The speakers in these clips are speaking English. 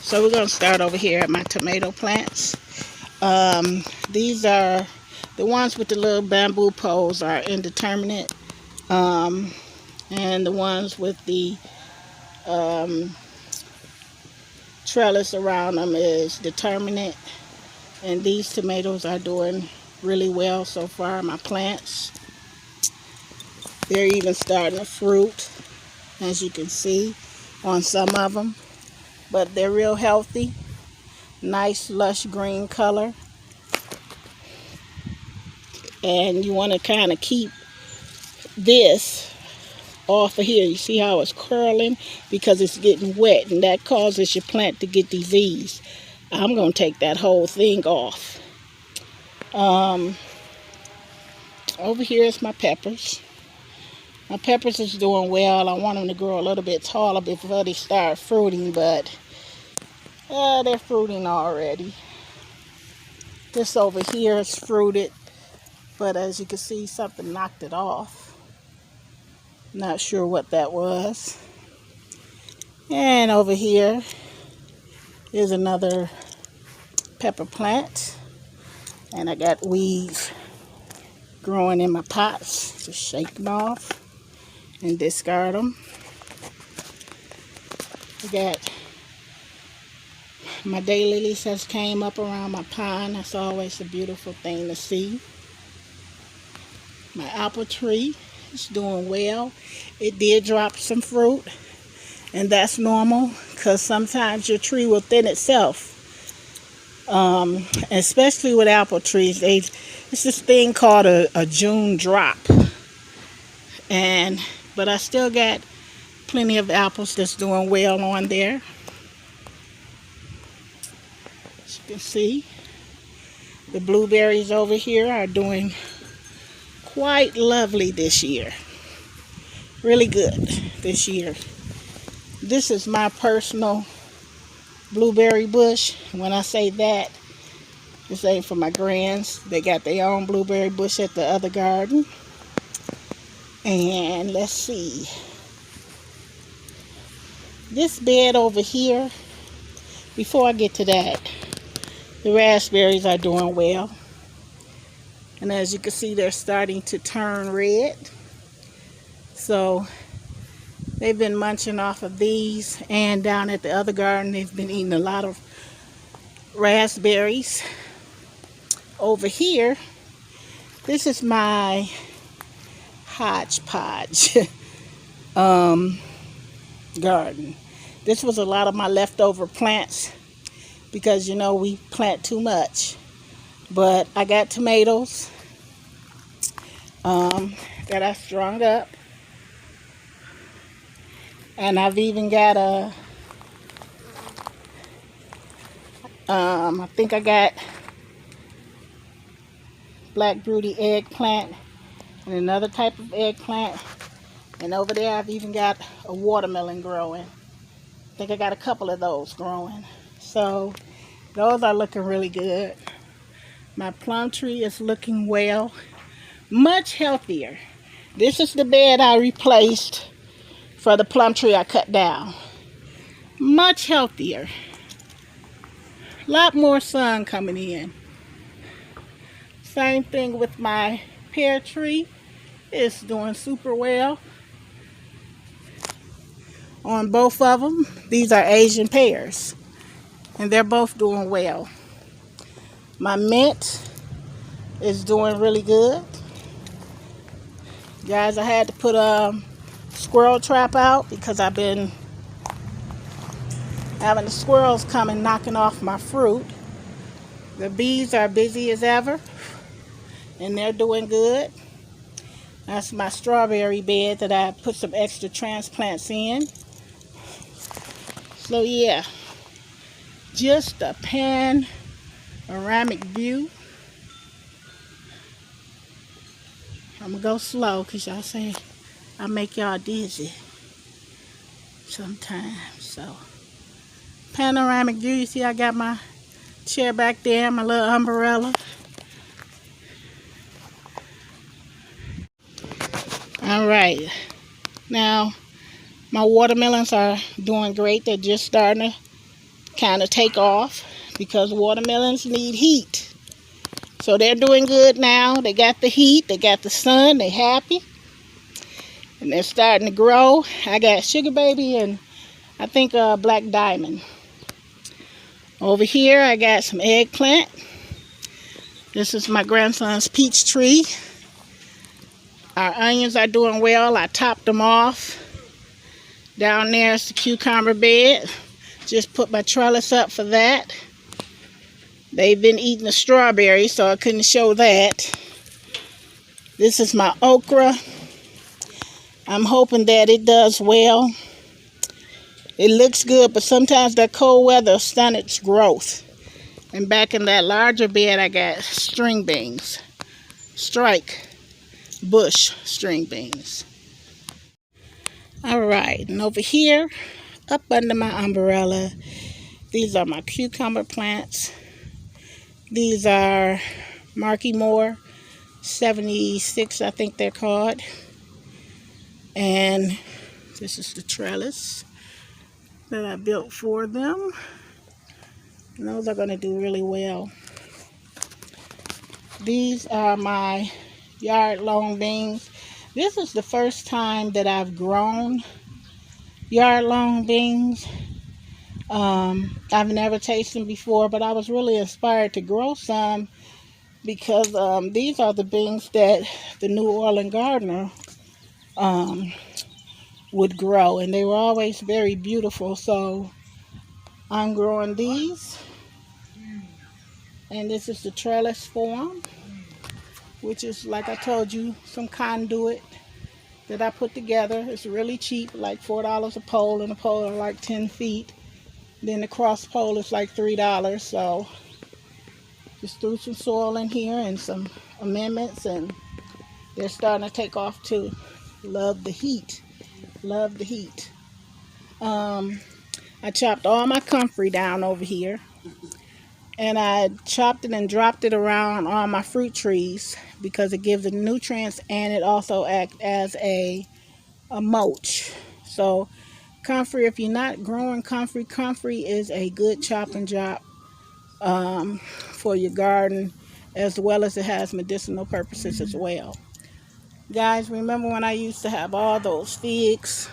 So we're going to start over here at my tomato plants. These are the ones with the little bamboo poles are indeterminate. And the ones with the trellis around them is determinate. And these tomatoes are doing really well so far, my plants. They're even starting to fruit, as you can see on some of them. But they're real healthy. Nice lush green color. And you want to kind of keep this off of here. You see how it's curling because it's getting wet, and that causes your plant to get disease. I'm going to take that whole thing off. Over here is my peppers. My peppers is doing well. I want them to grow a little bit taller before they start fruiting, but they're fruiting already. This over here is fruited, but as you can see, something knocked it off. Not sure what that was. And over here is another pepper plant, and I got weeds growing in my pots. Just shake them off and discard them. I got my daylilies has came up around my pond. That's always a beautiful thing to see. My apple tree is doing well. It did drop some fruit, and that's normal because sometimes your tree will thin itself. Especially with apple trees, it's this thing called a June drop. But I still got plenty of apples that's doing well on there. As you can see, the blueberries over here are doing quite lovely this year. Really good this year. This is my personal blueberry bush. When I say that, this ain't for my grands. They got their own blueberry bush at the other garden. And let's see. This bed over here, before I get to that, the raspberries are doing well. And as you can see, they're starting to turn red. So they've been munching off of these, and down at the other garden, they've been eating a lot of raspberries. Over here, this is my hodgepodge garden. This was a lot of my leftover plants because, you know, we plant too much. But I got tomatoes that I strung up. And I've even got I think I got black broody eggplant and another type of eggplant. And over there I've even got a watermelon growing. I think I got a couple of those growing. So those are looking really good. My plum tree is looking well. Much healthier. This is the bed I replaced for the plum tree I cut down. Much healthier. A lot more sun coming in. Same thing with my pear tree. It's doing super well. On both of them, these are Asian pears, and they're both doing well. My mint is doing really good. Guys, I had to put a squirrel trap out because I've been having the squirrels come and knocking off my fruit. The bees are busy as ever, and they're doing good. That's my strawberry bed that I put some extra transplants in. So yeah, just a panoramic view. I'm gonna go slow because y'all say I make y'all dizzy sometimes. So panoramic view. You see I got my chair back there, my little umbrella. All right, now my watermelons are doing great. They're just starting kind of take off because watermelons need heat. So they're doing good now. They got the heat, they got the sun, they happy. And they're starting to grow. I got Sugar Baby and I think Black Diamond. Over here I got some eggplant. This is my grandson's peach tree. Our onions are doing well. I topped them off. Down there is the cucumber bed. Just put my trellis up for that. They've been eating the strawberries, so I couldn't show that. This is my okra. I'm hoping that it does well. It looks good, but sometimes that cold weather stunts its growth. And back in that larger bed, I got string beans. Strike bush string beans. Alright, and over here, up under my umbrella, these are my cucumber plants. These are Marky Moore 76, I think they're called. And this is the trellis that I built for them. And those are going to do really well. These are my yard long beans. This is the first time that I've grown yard long beans. I've never tasted them before, but I was really inspired to grow some because these are the beans that the New Orleans gardener would grow, and they were always very beautiful. So I'm growing these, and this is the trellis form, which is, like I told you, some conduit that I put together. It's really cheap, like $4 a pole, and a pole are like 10 feet. Then the cross pole is like $3. So just threw some soil in here and some amendments, and they're starting to take off too. Love the heat. Love the heat. I chopped all my comfrey down over here, and I chopped it and dropped it around all my fruit trees because it gives it nutrients, and it also acts as a mulch. So comfrey, if you're not growing comfrey is a good chop and drop for your garden, as well as it has medicinal purposes as well. Guys, remember when I used to have all those figs?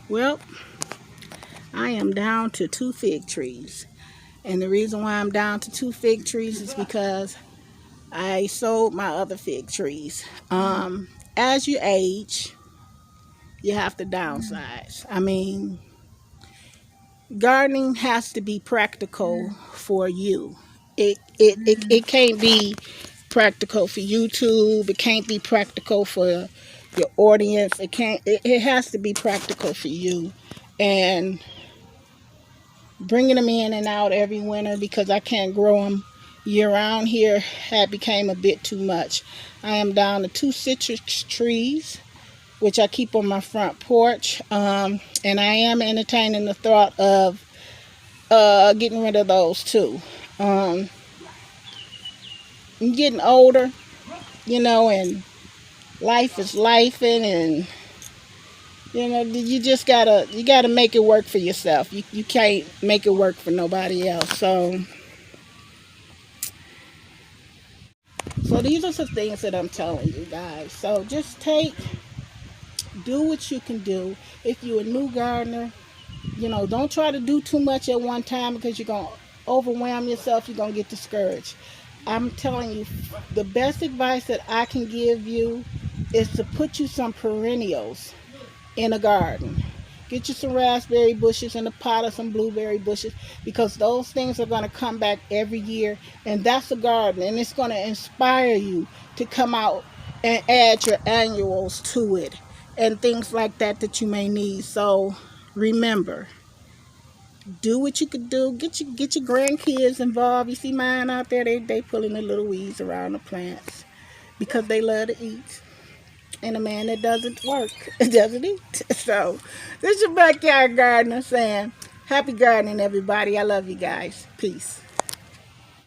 Well, I am down to 2 fig trees. And the reason why I'm down to 2 fig trees is because I sold my other fig trees. As you age, you have to downsize. I mean, gardening has to be practical for you. It can't be practical for YouTube. It can't be practical for your audience. It has to be practical for you. And bringing them in and out every winter because I can't grow them year round here had became a bit too much. I am down to 2 citrus trees, which I keep on my front porch, and I am entertaining the thought of getting rid of those too. I'm getting older, you know, and life is lifing, and you know, you just gotta make it work for yourself. You can't make it work for nobody else. So these are some things that I'm telling you guys. So just do what you can do. If you're a new gardener, you know, don't try to do too much at one time because you're going to overwhelm yourself. You're going to get discouraged. I'm telling you, the best advice that I can give you is to put you some perennials in a garden. Get you some raspberry bushes in a pot, or some blueberry bushes, because those things are going to come back every year, and that's a garden, and it's going to inspire you to come out and add your annuals to it and things like that you may need. So remember, do what you can do. Get your grandkids involved. You see mine out there, they pulling the little weeds around the plants because they love to eat. And a man that doesn't work doesn't eat. So this is your backyard gardener saying happy gardening, everybody. I love you guys. Peace.